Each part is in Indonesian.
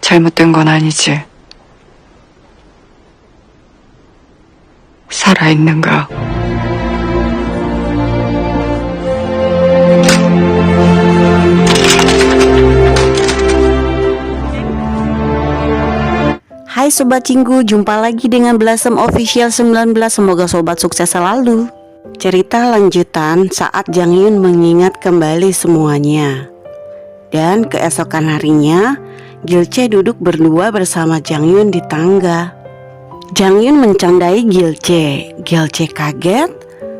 잘못된 건 아니지. 살아있는가? Hai Sobat Cinggu, jumpa lagi dengan Blossom Official 19. Semoga sobat sukses selalu. Cerita lanjutan saat Jang Yun mengingat kembali semuanya. Dan keesokan harinya, Gilce duduk berdua bersama Jang Yun di tangga. Jang Yun mencandai Gilce. Gilce kaget,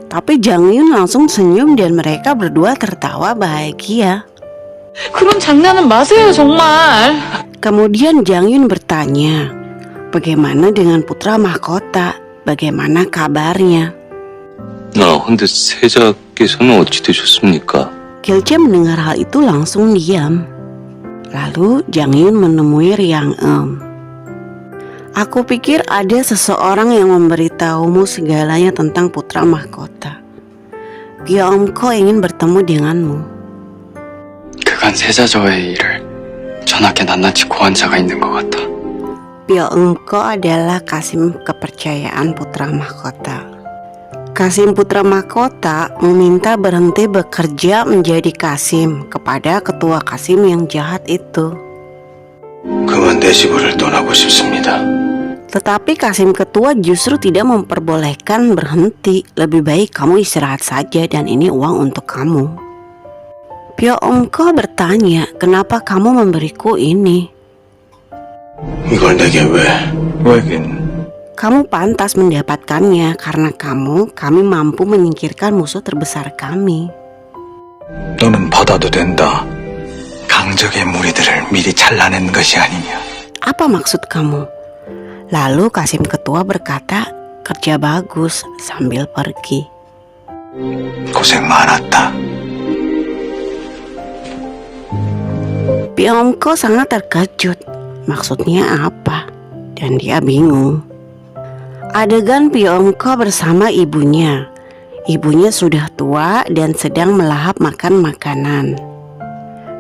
tapi Jang Yun langsung senyum dan mereka berdua tertawa bahagia. 그런 장난은 마세요, 정말. Kemudian Jang Yun bertanya, bagaimana dengan putra mahkota? Bagaimana kabarnya? 근데 세자께서는 어찌 되셨습니까? Gilce mendengar hal itu langsung diam. Lalu Jang Yun menemui Riang Em. Aku pikir ada seseorang yang memberitahumu segalanya tentang putra mahkota. Pyeongko ingin bertemu denganmu. 그간 세자저의 일을 전하께 낱낱이 고한 자가 있는 것 같아. Pyeongko adalah Kasim kepercayaan putra mahkota. Kasim putra mahkota meminta berhenti bekerja menjadi Kasim kepada ketua Kasim yang jahat itu. 그만 내 집을 떠나고 싶습니다. Tetapi Kasim ketua justru tidak memperbolehkan berhenti. Lebih baik kamu istirahat saja dan ini uang untuk kamu. Pyeongko bertanya, kenapa kamu memberiku ini? 이걸 내게 왜? 왜긴? Kamu pantas mendapatkannya karena kami mampu menyingkirkan musuh terbesar kami. 너는 받아도 된다. 강적의 무리들을 미리 잘라낸 것이 아니냐. Apa maksud kamu? Lalu Kasim ketua berkata, kerja bagus sambil pergi. 고생 많았다. Pyeongko sangat terkejut. Maksudnya apa? Dan dia bingung. Adegan Pyeongko bersama ibunya. Ibunya sudah tua dan sedang melahap makan makanan.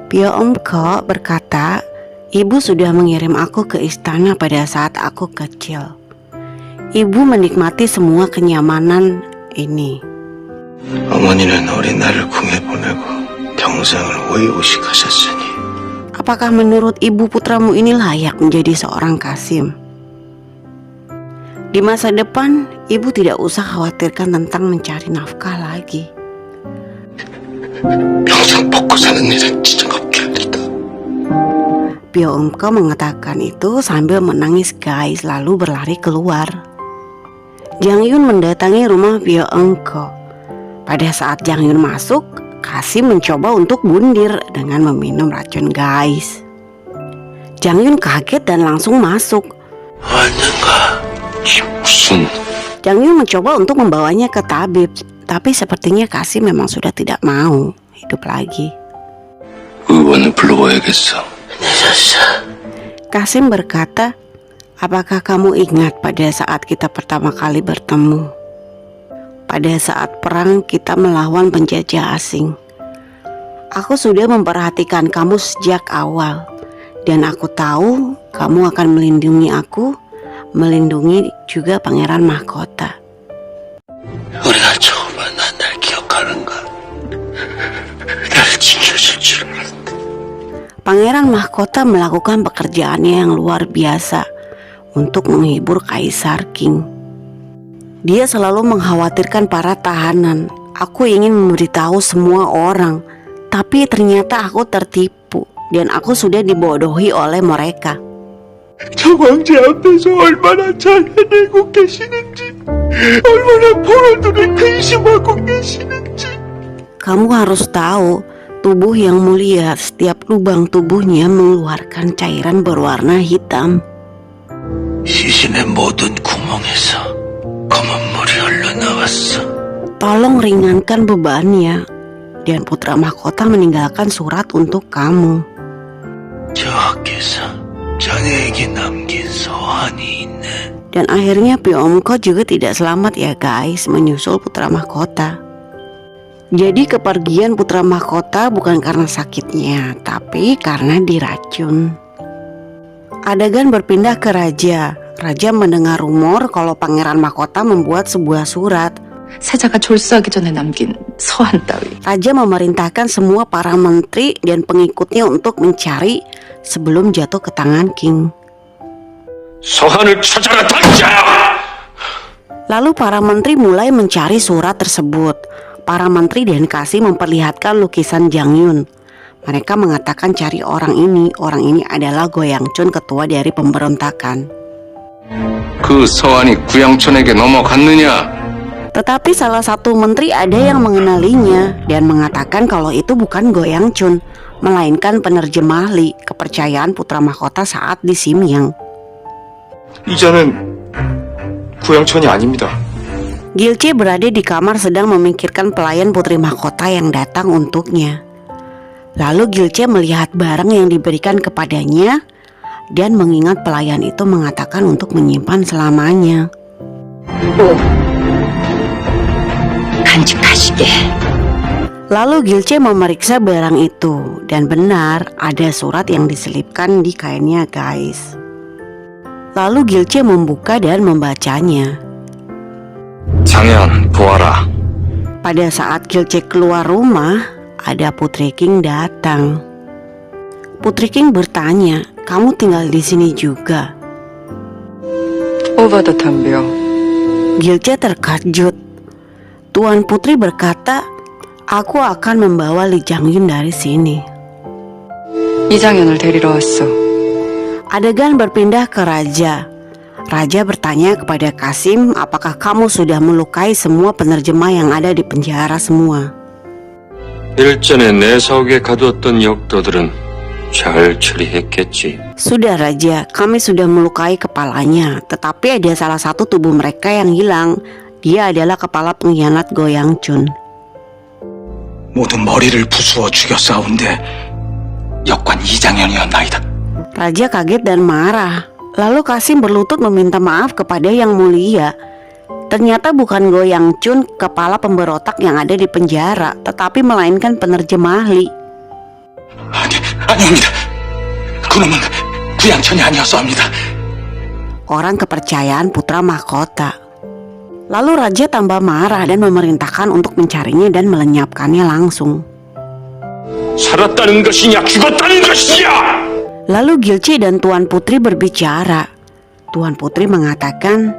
Pyeongko berkata, ibu sudah mengirim aku ke istana pada saat aku kecil. Ibu menikmati semua kenyamanan ini. 어머니는 어린 나를 궁에 보내고 평생을 의오식하셨으니 Apakah menurut ibu putramu ini layak menjadi seorang Kasim? Di masa depan, ibu tidak usah khawatirkan tentang mencari nafkah lagi. 평생 먹고 사는 일은 지정없게 하리다. Pyeongko mengatakan itu sambil menangis guys, lalu berlari keluar. Jang Yun mendatangi rumah Pyeongko. Pada saat Jang Yun masuk, Kasim mencoba untuk bundir dengan meminum racun guys. Jang Yun kaget dan langsung masuk. 왔는가? 무슨? Jang Yun mencoba untuk membawanya ke tabib, tapi sepertinya Kasim memang sudah tidak mau hidup lagi. 의원을 불러와야겠어. 늦었어. Kasim berkata, apakah kamu ingat pada saat kita pertama kali bertemu? Pada saat perang kita melawan penjajah asing. Aku sudah memperhatikan kamu sejak awal. Dan aku tahu kamu akan melindungi aku, melindungi juga pangeran mahkota. 우리가 처음 만난 날 기억하는가? 나를 지켜줄 줄 알았는데. Pangeran mahkota melakukan pekerjaannya yang luar biasa untuk menghibur Kaisar King. Dia selalu mengkhawatirkan para tahanan. Aku ingin memberitahu semua orang, tapi ternyata aku tertipu dan aku sudah dibodohi oleh mereka. 저 왕제 앞에서 얼마나 잘 해내고 계시는지, 얼마나 보는 눈에 근심하고 계시는지. Kamu harus tahu, tubuh yang mulia setiap lubang tubuhnya mengeluarkan cairan berwarna hitam. 시신의 모든 구멍에서 검은 물이 흘러나왔어. Tolong ringankan bebannya. Dan putra mahkota meninggalkan surat untuk kamu. 저하께서 자네에게 남긴 서한이 있네. Dan akhirnya Pyeongko juga tidak selamat ya guys, menyusul putra mahkota. Jadi kepergian putra mahkota bukan karena sakitnya, tapi karena diracun. Adegan berpindah ke Raja. Raja mendengar rumor kalau Pangeran Mahkota membuat sebuah surat. 세자가 졸수하기 전에 남긴 서한 따위. Raja memerintahkan semua para menteri dan pengikutnya untuk mencari sebelum jatuh ke tangan King. 서한을 찾아라 당장! Lalu para menteri mulai mencari surat tersebut. Para menteri dan kasih memperlihatkan lukisan Jang Yun. Mereka mengatakan cari orang ini. Orang ini adalah Go Yang Chun, ketua dari pemberontakan. 그 서한이 구양촌에게 넘어갔느냐? Tetapi salah satu menteri ada yang mengenalinya dan mengatakan kalau itu bukan Go Yang Chun, melainkan penerjemah Li, kepercayaan putra mahkota saat di Simyang. 이자는 구양촌이 아닙니다. Gilce berada di kamar sedang memikirkan pelayan putri mahkota yang datang untuknya. Lalu Gilce melihat barang yang diberikan kepadanya dan mengingat pelayan itu mengatakan untuk menyimpan selamanya. Lalu Gilce memeriksa barang itu dan benar ada surat yang diselipkan di kainnya, guys. Lalu Gilce membuka dan membacanya. 장현, 보아라. Pada saat Gilce keluar rumah, ada Putri King datang. Putri King bertanya, "Kamu tinggal di sini juga?" 오바다 덤벼. Gilce terkejut. Tuan Putri berkata, "Aku akan membawa Li Jangyun dari sini." 이장현을 데리러 왔어. Adegan berpindah ke Raja. Raja bertanya kepada Kasim, apakah kamu sudah melukai semua penerjemah yang ada di penjara semua? 일전에 내 사옥에 가두었던 역도들은 잘 처리했겠지. Sudah Raja, kami sudah melukai kepalanya. Tetapi ada salah satu tubuh mereka yang hilang. Dia adalah kepala pengkhianat Go Yang Chun. 모두 머리를 부수어 죽였사온데 역관 이장현이었나이다. Raja kaget dan marah. Lalu Kasim berlutut meminta maaf kepada Yang Mulia. Ternyata bukan Go Yang Chun, kepala pemberontak yang ada di penjara, tetapi melainkan penerjemah Li. 아닙니다. 그놈은 구양천이 아니었사옵니다. Orang kepercayaan putra mahkota. Lalu Raja tambah marah dan memerintahkan untuk mencarinya dan melenyapkannya langsung. 살았다는 것이냐 죽었다는 것이냐? Lalu Gilce dan Tuan Putri berbicara. Tuan Putri mengatakan,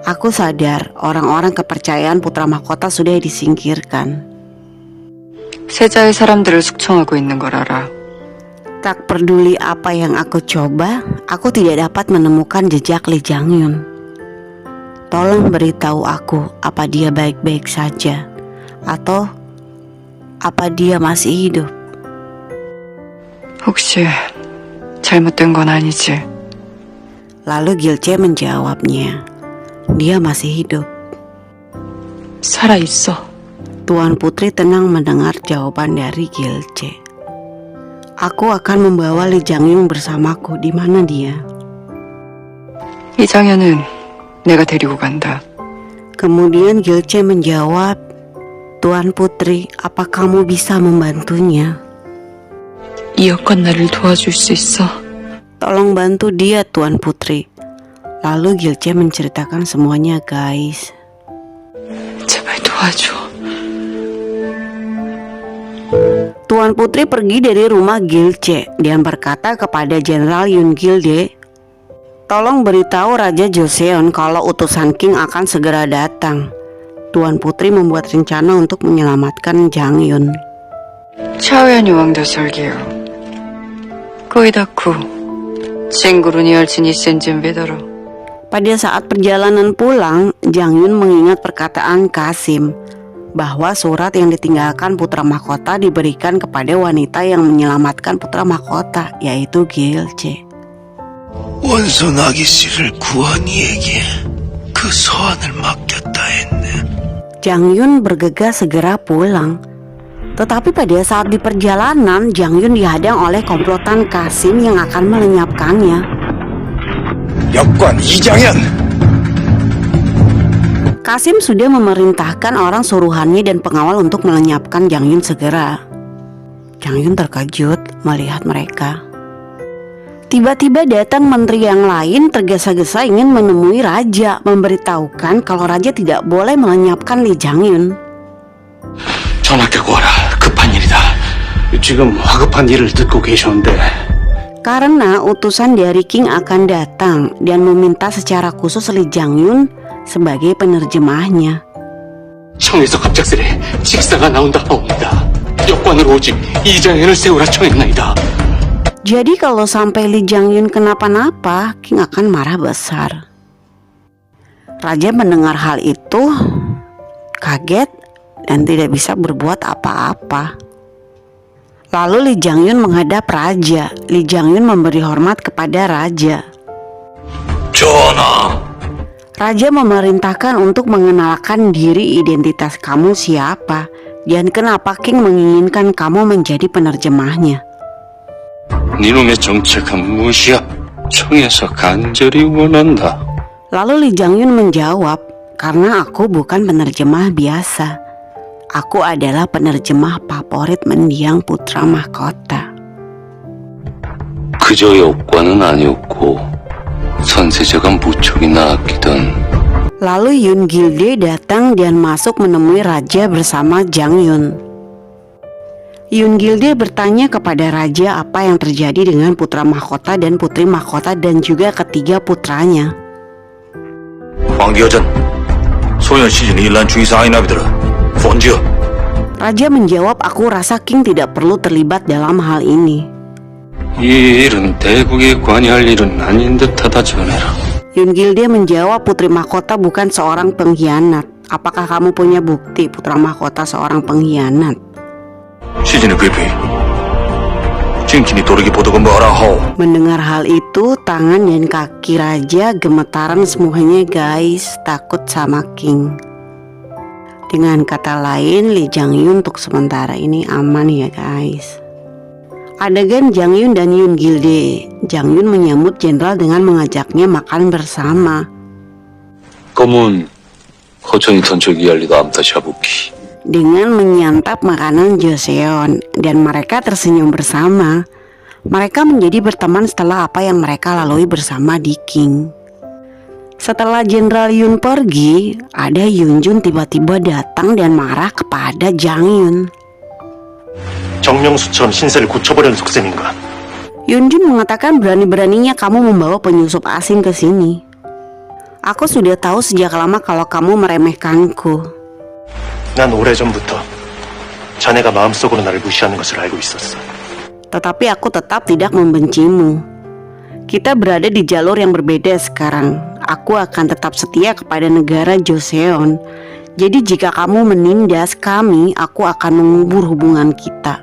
"Aku sadar orang-orang kepercayaan putra mahkota sudah disingkirkan. 세자의 사람들을 숙청하고 있는 걸 알아. Tak peduli apa yang aku coba, aku tidak dapat menemukan jejak Li Jangyun. Tolong beritahu aku apa dia baik-baik saja atau apa dia masih hidup." 혹시 잘못된 건 아니지? Lalu Gilce menjawabnya, "Dia masih hidup." 살아있어. Tuan Putri tenang mendengar jawaban dari Gilce. "Aku akan membawa Li Jangyun bersamaku. Di mana dia?" 이장현은 내가 데리고 간다. Kemudian Gilce menjawab, "Tuan Putri, apa kamu bisa membantunya? 이 역관 나를 도와줄 수 있어. Tolong bantu dia, Tuan Putri." Lalu Gilce menceritakan semuanya, guys. 제발 도와줘. Tuan Putri pergi dari rumah Gilce dan berkata kepada Jenderal Yun Gilde, "Tolong beritahu Raja Joseon kalau utusan King akan segera datang." Tuan Putri membuat rencana untuk menyelamatkan Jang Yun. 차우연이 왕도 설계요. 거의다쿠 친구run이 열심히 센 준비더러. Pada saat perjalanan pulang, Jang Yun mengingat perkataan Kasim bahwa surat yang ditinggalkan putra mahkota diberikan kepada wanita yang menyelamatkan putra mahkota, yaitu Gilce. 원소 나기 씨를 구한 이에게 그 서한을 맡겼다 했네. Jang Yun bergegas segera pulang. Tetapi pada saat di perjalanan, Jang Yun dihadang oleh komplotan Kasim yang akan melenyapkannya. 역관 이장현! Kasim sudah memerintahkan orang suruhannya dan pengawal untuk melenyapkan Jang Yun segera. Jang Yun terkejut melihat mereka. Tiba-tiba datang menteri yang lain tergesa-gesa ingin menemui raja, memberitahukan kalau raja tidak boleh melenyapkan Lee Jangyun. 전하께 구하라. 급한 일이다. 지금 화급한 일을 듣고 계셨는데 Karena utusan dari King akan datang dan meminta secara khusus Lee Jangyun sebagai penerjemahnya. 청에서 갑작스레 직사가 나온다 하옵니다. 역관으로 오직 이장현을 세우라 청했나이다. Jadi kalau sampai Lee Jangyun kenapa-napa, King akan marah besar. Raja mendengar hal itu, kaget dan tidak bisa berbuat apa-apa. Lalu Lee Jangyun menghadap raja. Lee Jangyun memberi hormat kepada raja. 전하, Raja memerintahkan untuk mengenalkan diri, identitas kamu siapa, dan kenapa King menginginkan kamu menjadi penerjemahnya. 니놈의 정책은 무엇이야? 청에서 간절히 원한다. Lalu Lee Jangyun menjawab, karena aku bukan penerjemah biasa. Aku adalah penerjemah favorit mendiang putra mahkota. 그저 역관은 아니었고 선세자가 무척이나 아끼던. Lalu Yun Gilde datang dan masuk menemui raja bersama Jangyun. Yun Gilde bertanya kepada raja apa yang terjadi dengan putra mahkota dan putri mahkota dan juga ketiga putranya. 황기여전, 소년 시즌 일란 주의사항이 나비더라. 폰지어. Raja menjawab, aku rasa King tidak perlu terlibat dalam hal ini. 이 일은 대국에 관여할 일은 아닌 듯하다 전해라. Yun Gilde menjawab, putri mahkota bukan seorang pengkhianat. Apakah kamu punya bukti putra mahkota seorang pengkhianat? 시즌의 그리피. 징킨이 도르기 보도건 뭐라 하오. Mendengar hal itu, tangan dan kaki raja gemetaran semuanya guys, takut sama King. Dengan kata lain, Lee Jangyun untuk sementara ini aman ya guys. Adegan Jangyun dan Yun Gilde. Jangyun menyambut jenderal dengan mengajaknya makan bersama. 검은 허전히 던져 이알리도 암타샤부키. Dengan menyantap makanan Joseon dan mereka tersenyum bersama. Mereka menjadi berteman setelah apa yang mereka lalui bersama di King. Setelah Jenderal Yun pergi, ada Yunjun tiba-tiba datang dan marah kepada Jangyun. 정명수처럼 신세를 굳혀버리는 속셈인가? Yunjun mengatakan berani-beraninya kamu membawa penyusup asing ke sini. Aku sudah tahu sejak lama kalau kamu meremehkanku. 난 오래전부터 자네가 마음속으로 나를 무시하는 것을 알고 있었어. Tetapi aku tetap tidak membencimu. Kita berada di jalur yang berbeda sekarang. Aku akan tetap setia kepada negara Joseon. Jadi jika kamu menindas kami, aku akan mengubur hubungan kita.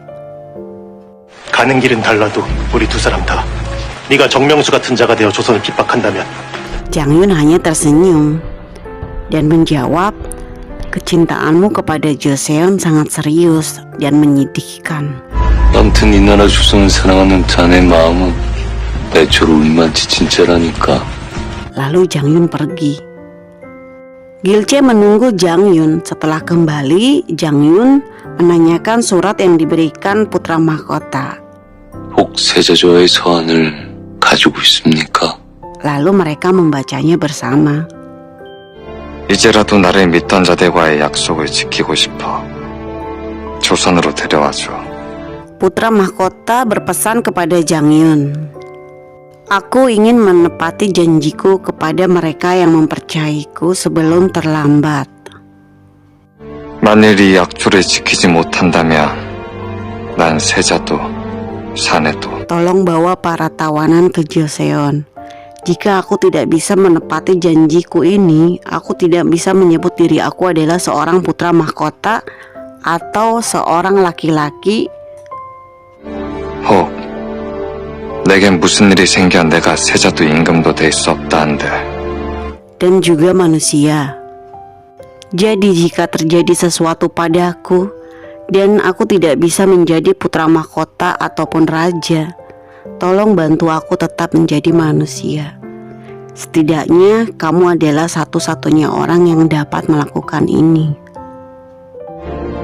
가는 길은 달라도 우리 두 사람 다 네가 정명수 같은 자가 되어 조선을 핍박한다면 Jangyun hanya tersenyum dan menjawab, kecintaanmu kepada Joseon sangat serius dan menyedihkan. 아무튼 이 나라 조선을 사랑하는 자네 마음은 애초로 우리만치 진짜라니까. Lalu Jangyun pergi. Gilce menunggu Jangyun. Setelah kembali, Jangyun menanyakan surat yang diberikan putra mahkota. 혹 세자저의 서한을 가지고 있습니까? Lalu mereka membacanya bersama. 이제라도 나를 믿던 자들과의 약속을 지키고 싶어. 조선으로 데려와줘. Putra mahkota berpesan kepada Jangyun, aku ingin menepati janjiku kepada mereka yang mempercayaiku sebelum terlambat. 만일 이 약조를 지키지 못한다면 난 세자도 사내도 Tolong bawa para tawanan ke Joseon. Jika aku tidak bisa menepati janjiku ini, aku tidak bisa menyebut diri aku adalah seorang putra mahkota atau seorang laki-laki. 혹 내겐 무슨 일이 생겨 내가 세자도 임금도 될 수 없다 한들 Dan juga manusia. Jadi jika terjadi sesuatu padaku dan aku tidak bisa menjadi putra mahkota ataupun raja, tolong bantu aku tetap menjadi manusia. Setidaknya kamu adalah satu-satunya orang yang dapat melakukan ini.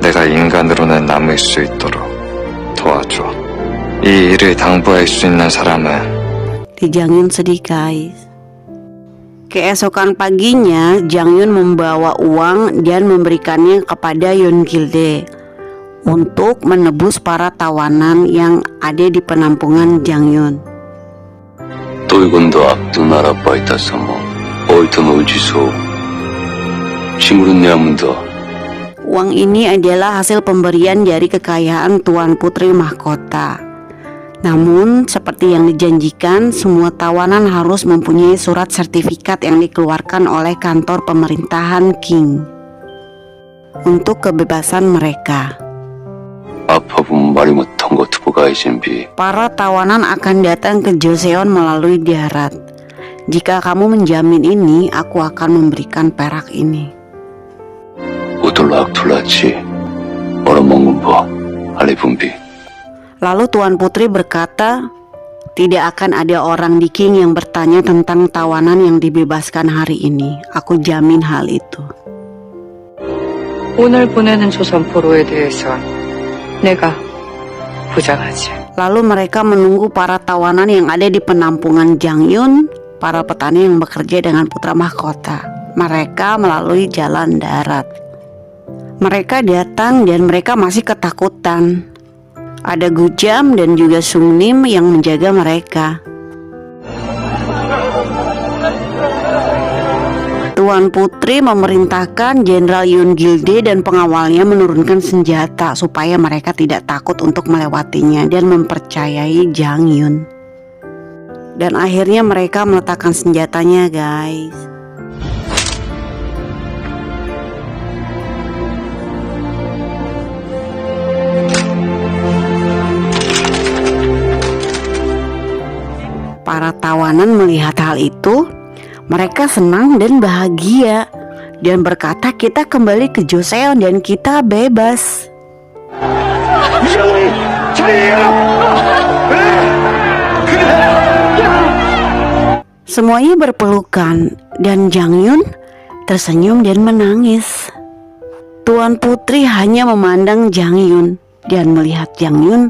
내가 인간으로는 남을 수 있도록 도와줘. 이 일을 당부할 수 있는 사람은 Di Jang Yun sedih guys. Keesokan paginya, Jang Yun membawa uang dan memberikannya kepada Yeon Gilde untuk menebus para tawanan yang ada di penampungan Jang Yun. 또이건도 앞두나라 빠이타서모 어이터 노지소 시무른 야문도. Uang ini adalah hasil pemberian dari kekayaan Tuan Putri Mahkota. Namun, seperti yang dijanjikan, semua tawanan harus mempunyai surat sertifikat yang dikeluarkan oleh kantor pemerintahan King untuk kebebasan mereka. 아파본 말이 못한 거 두고 가이 준비. Para tawanan akan datang ke Joseon melalui darat. Jika kamu menjamin ini, aku akan memberikan perak ini. 우돌락 둘라치 얼어먹는 법 알리 분비. Lalu Tuan Putri berkata, tidak akan ada orang di King yang bertanya tentang tawanan yang dibebaskan hari ini. Aku jamin hal itu. 오늘 보내는 조선 포로에 대해선 내가 보장하지. Lalu mereka menunggu para tawanan yang ada di penampungan Jang Yun, para petani yang bekerja dengan putra mahkota. Mereka melalui jalan darat. Mereka datang dan mereka masih ketakutan. Ada Gujam dan juga Sung Nim yang menjaga mereka. Tuan Putri memerintahkan Jenderal Yeon Gilde dan pengawalnya menurunkan senjata supaya mereka tidak takut untuk melewatinya dan mempercayai Jang Yun. Dan akhirnya mereka meletakkan senjatanya guys. Para tawanan melihat hal itu, mereka senang dan bahagia dan berkata kita kembali ke Joseon dan kita bebas. Semuanya berpelukan dan Jang Yun tersenyum dan menangis. Tuan Putri hanya memandang Jang Yun dan melihat Jang Yun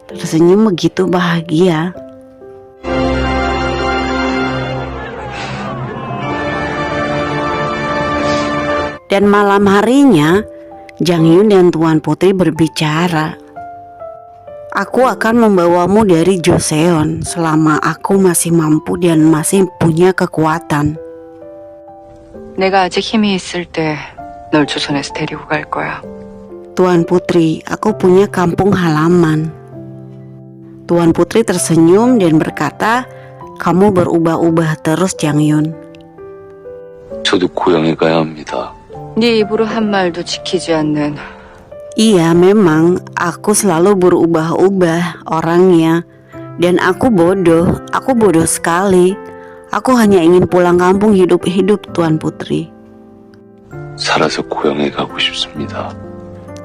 tersenyum begitu bahagia. Dan malam harinya, Jang Yun dan Tuan Putri berbicara. Aku akan membawamu dari Joseon selama aku masih mampu dan masih punya kekuatan. 내가 아직 힘이 있을 때 널 조선에서 데리고 갈 거야. Tuan Putri, aku punya kampung halaman. Tuan Putri tersenyum dan berkata, kamu berubah-ubah terus Jang Yun. 저도 고향에 가야 합니다. 네 입으로 한 말도 지키지 않는. Iya memang aku selalu berubah-ubah orangnya. Dan aku bodoh sekali. Aku hanya ingin pulang kampung hidup-hidup Tuan Putri. 살아서 고향에 가고 싶습니다.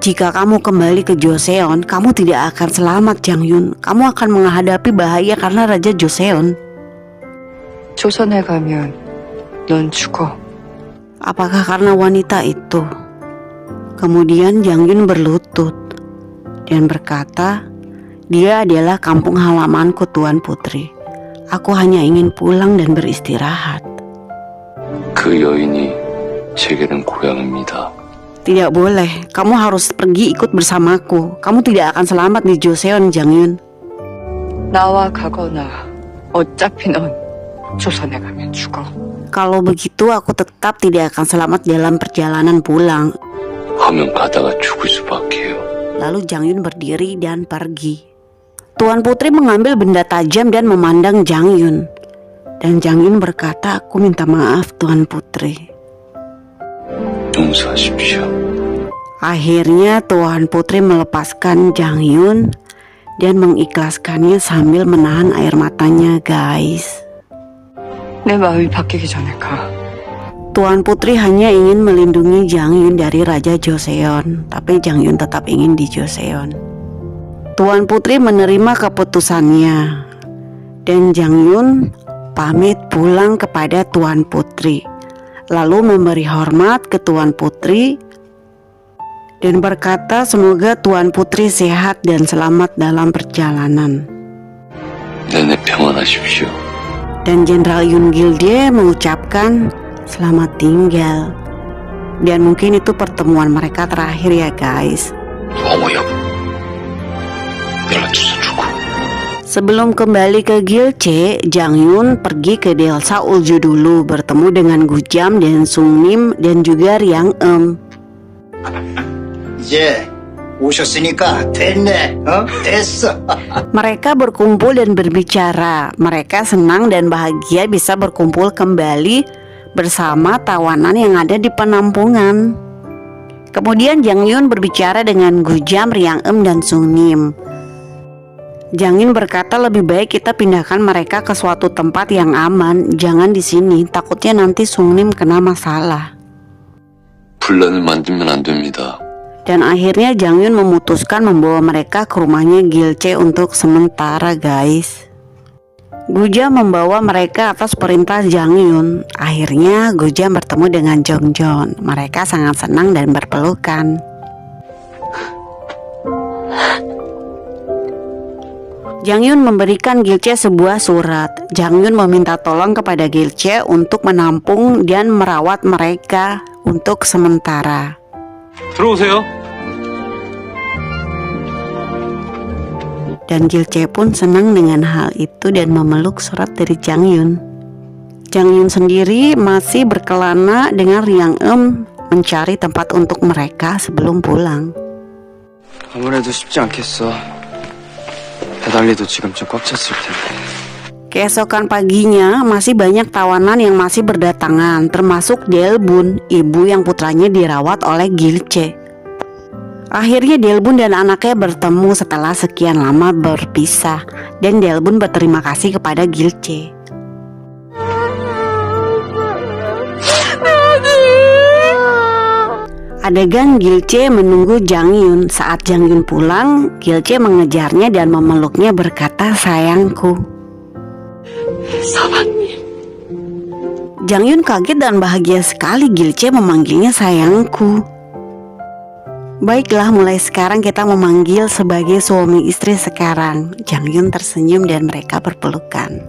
Jika kamu kembali ke Joseon, kamu tidak akan selamat Jang Yun. Kamu akan menghadapi bahaya karena Raja Joseon. 조선에 가면 넌 죽어. Apakah karena wanita itu? Kemudian Jang Yun berlutut dan berkata, dia adalah kampung halamanku Tuan Putri. Aku hanya ingin pulang dan beristirahat. 그 여인이 제게는 고향입니다. Tidak boleh, kamu harus pergi ikut bersamaku. Kamu tidak akan selamat di Joseon Jang Yun. 나와 가거나 어차피 넌 조선에 가면 죽어. Kalau begitu aku tetap tidak akan selamat dalam perjalanan pulang. 하면 가다가 죽을 수밖에요. Lalu Jang Yun berdiri dan pergi. Tuan Putri mengambil benda tajam dan memandang Jang Yun. Dan Jang Yun berkata, aku minta maaf Tuan Putri. 용서하십시오. Akhirnya Tuan Putri melepaskan Jang Yun dan mengikhlaskannya sambil menahan air matanya guys. 내 마음이 바뀌기 전에 가. Tuan Putri hanya ingin melindungi Jang Yun dari Raja Joseon, tapi Jang Yun tetap ingin di Joseon. Tuan Putri menerima keputusannya dan Jang Yun pamit pulang kepada Tuan Putri, lalu memberi hormat ke Tuan Putri dan berkata semoga Tuan Putri sehat dan selamat dalam perjalanan. 내내 평안하십시오. Dan Jenderal Yoon Gildae mengucapkan selamat tinggal. Dan mungkin itu pertemuan mereka terakhir ya guys. Sebelum kembali ke Gildae, Jang Yoon pergi ke desa Ulju dulu, bertemu dengan Gu Jam dan Sung Nim dan juga Ryang Eum. 이제 오셨으니까 됐네. 됐어. Mereka berkumpul dan berbicara. Mereka senang dan bahagia bisa berkumpul kembali bersama tawanan yang ada di penampungan. Kemudian Jang Yoon berbicara dengan Gu Jam, Ryang Eum dan Sung Nim. Jang Yoon berkata lebih baik kita pindahkan mereka ke suatu tempat yang aman. Jangan di sini, takutnya nanti Sung Nim kena masalah. 분란을 만들면 안 됩니다. Dan akhirnya Jang Yoon memutuskan membawa mereka ke rumahnya Gildae untuk sementara guys. Gu Jam membawa mereka atas perintah Jang Yoon. Akhirnya Gu Jam bertemu dengan Jong Jon. Mereka sangat senang dan berpelukan. Jang Yoon memberikan Gildae sebuah surat. Jang Yoon meminta tolong kepada Gildae untuk menampung dan merawat mereka untuk sementara. 들어오세요. Dan Gildae pun senang dengan hal itu dan memeluk surat dari Jang Yoon. Jang Yoon sendiri masih berkelana dengan Ryang Eum mencari tempat untuk mereka sebelum pulang. 아무래도 쉽지 않겠어. 배달리도 지금쯤 꽉 찼을 텐데. Keesokan paginya masih banyak tawanan yang masih berdatangan, termasuk Delbun, ibu yang putranya dirawat oleh Gildae. Akhirnya Delbun dan anaknya bertemu setelah sekian lama berpisah, dan Delbun berterima kasih kepada Gildae. Adegan Gildae menunggu Jang Yoon. Saat Jang Yoon pulang, Gildae mengejarnya dan memeluknya berkata, "Sayangku." Jang Yoon kaget dan bahagia sekali Gildae memanggilnya sayangku. Baiklah, mulai sekarang kita memanggil sebagai suami istri sekarang. Jang Yoon tersenyum dan mereka berpelukan.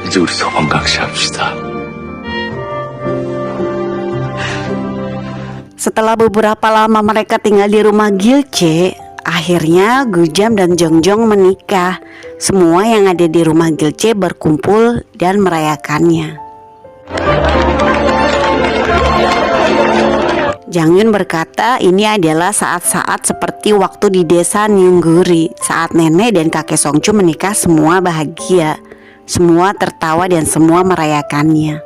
이제 우리 서방각시 합시다. Setelah beberapa lama mereka tinggal di rumah Gildae, akhirnya Gu Jam dan Jong Jon menikah. Semua yang ada di rumah Gildae berkumpul dan merayakannya. Jang Yoon berkata ini adalah saat-saat seperti waktu di desa Nyungguri. Saat nenek dan kakek Songchu menikah, semua bahagia, semua tertawa dan semua merayakannya.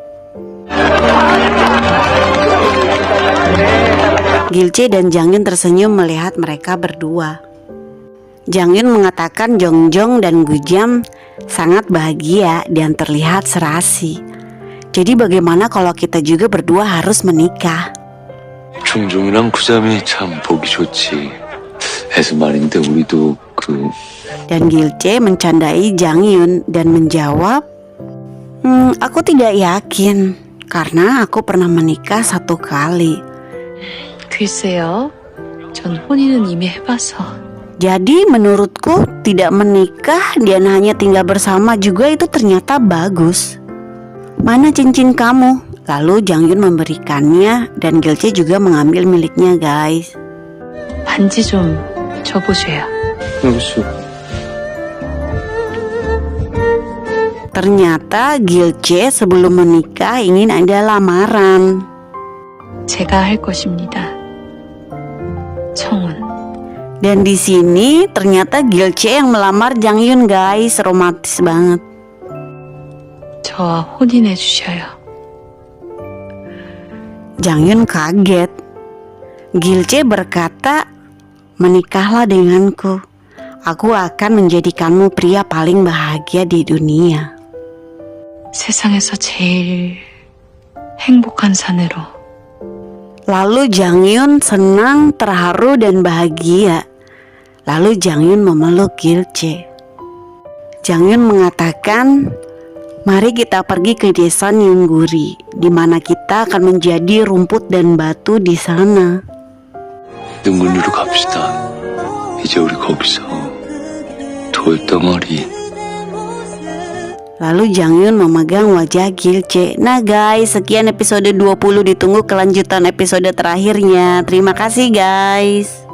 Gildae dan Jang Yoon tersenyum melihat mereka berdua. Jang Yoon mengatakan Jong Jon dan Gu Jam sangat bahagia dan terlihat serasi. Jadi bagaimana kalau kita juga berdua harus menikah? 종종이랑 구자민이 참 보기 좋지. 해서 말인데 우리도 Dan Gildae mencandai Jang Yoon dan menjawab, aku tidak yakin karena aku pernah menikah 1 kali. 글쎄요. 전 혼인은 이미 해봐서. Jadi menurutku tidak menikah dan hanya tinggal bersama juga itu ternyata bagus. Mana cincin kamu? Lalu Jang Yoon memberikannya dan Gildae juga mengambil miliknya guys. 반지 좀 줘보세요. Ternyata Gildae sebelum menikah ingin ada lamaran. 제가 할 것입니다. 청혼. Dan di sini ternyata Gildae yang melamar Jang Yoon guys, romantis banget. 저와 혼인해 주셔요. Jang Yoon kaget. Gildae berkata, menikahlah denganku. Aku akan menjadikanmu pria paling bahagia di dunia. 세상에서 제일 행복한 사내로. Lalu Jang Yoon senang, terharu dan bahagia. Lalu Jang Yoon memeluk Gildae. Jang Yoon mengatakan, mari kita pergi ke desa Nyungguri, di mana kita akan menjadi rumput dan batu di sana. 능군류로 갑시다. 이제 우리 거기서 돌덩어리. Lalu Jang Yun memegang wajah Gilce. Nah guys, sekian episode 20, ditunggu kelanjutan episode terakhirnya. Terima kasih guys.